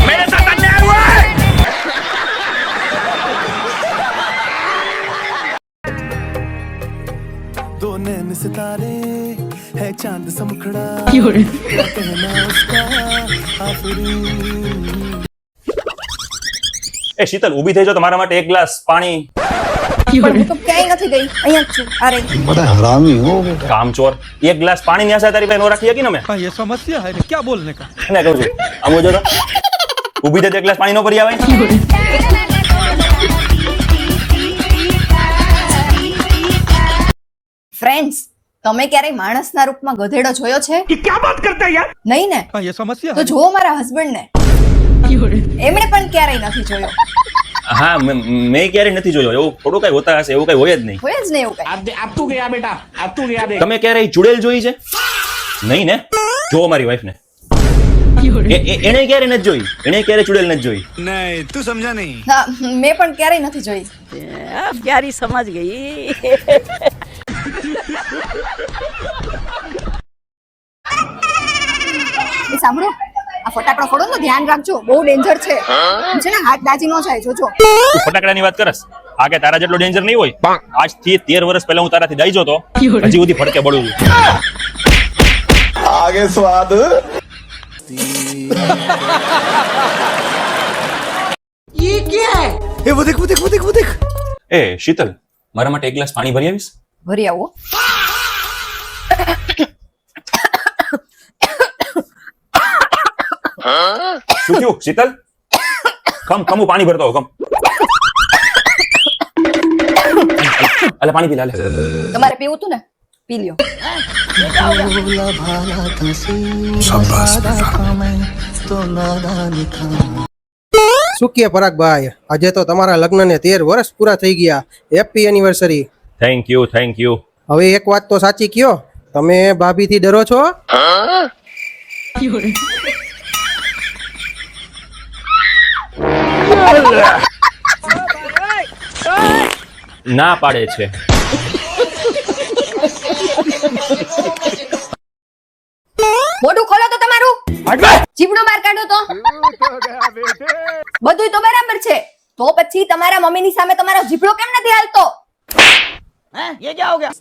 मेरे साथ अन्याय हुआ है। दो नैन सितारे है चांद सा मुखड़ा कहना उसका आफरी। ए शीतल ઊભી થઈ જાઓ, તમારા માટે એક ગ્લાસ પાણી. પણ હું તો ક્યાંય નથી ગઈ, અહીંયા જ છું. અરે बड़ा हरामी हो बेटा। કામચોર, એક ગ્લાસ પાણી ની આશા તારી પાસે નો રાખી શકી ને મેં. ये समस्या है क्या बोलने का। એને કહું છું આમ જો તો ઊભી થઈ તો એક ગ્લાસ પાણી નો ભરી આવે. ફ્રેન્ડ્સ, તમે ક્યારેય માણસના રૂપમાં ગધેડો જોયો છે? क्या बात करते हैं यार। નહીં ને? ये समस्या તો જુઓ મારા હસબન્ડ ને, એમણે પણ ક્યારેય નથી જોયો. હા મેં ક્યારે નથી જોયો. એવું થોડું કઈ હોતા હશે, એવું કઈ હોય જ નહીં. હોય જ નહીં એવું કઈ. अब तू गया बेटा, अब तू गया देख। તમે ક્યારેય ચુડેલ જોઈ છે? નહીં ને? જો મારી વાઈફ ને એને ક્યારે નથી જોઈ, એને ક્યારે ચુડેલ નથી જોઈ. नहीं तू समझा नहीं। ના, મેં પણ ક્યારેય નથી જોઈ. प्यारी समझ गई। એ સાંભળો, આ ફટાકડો ફોડો ને ધ્યાન રાખજો, બહુ ડેન્જર છે. છે ને, હાથ દાજી નો જાય, જોજો. તું ફટાકડાની વાત કરસ, આ કે તારા જેટલો ડેન્જર નહીં હોય. આજથી 13 વર્ષ પહેલા હું તારાથી દાઈ જતો, હજી સુધી ફડકે બળું છું. आगे स्वाद। ये क्या है? ए वो देख वो देख वो देख वो देख। એ શીતલ, મારા માટે એક ગ્લાસ પાણી ભરી આવીશ? ભરી આવો. શું થયું શીતલ? કમ કમ હું પાણી ભરતો હોઉં, કમ. અલે પાણી પી લે, લે. તમારે પીવું તું ને, પી લ્યો. શું કે પરાગભાઈ, આજે તો તમારા લગ્નને 13 વર્ષ પૂરા થઈ ગયા. Happy anniversary. Thank you, thank you. હવે એક વાત તો સાચી કયો, તમે ભાભીથી ડરો છો? ના પાડે છે. મોઢું ખોલો તો તમારું. જીભડો બહાર કાઢો તો. બધુંય તો બરાબર છે, તો પછી તમારા મમ્મીની સામે તમારો જીભડો કેમ નથી હાલતો? ये क्या हो गया?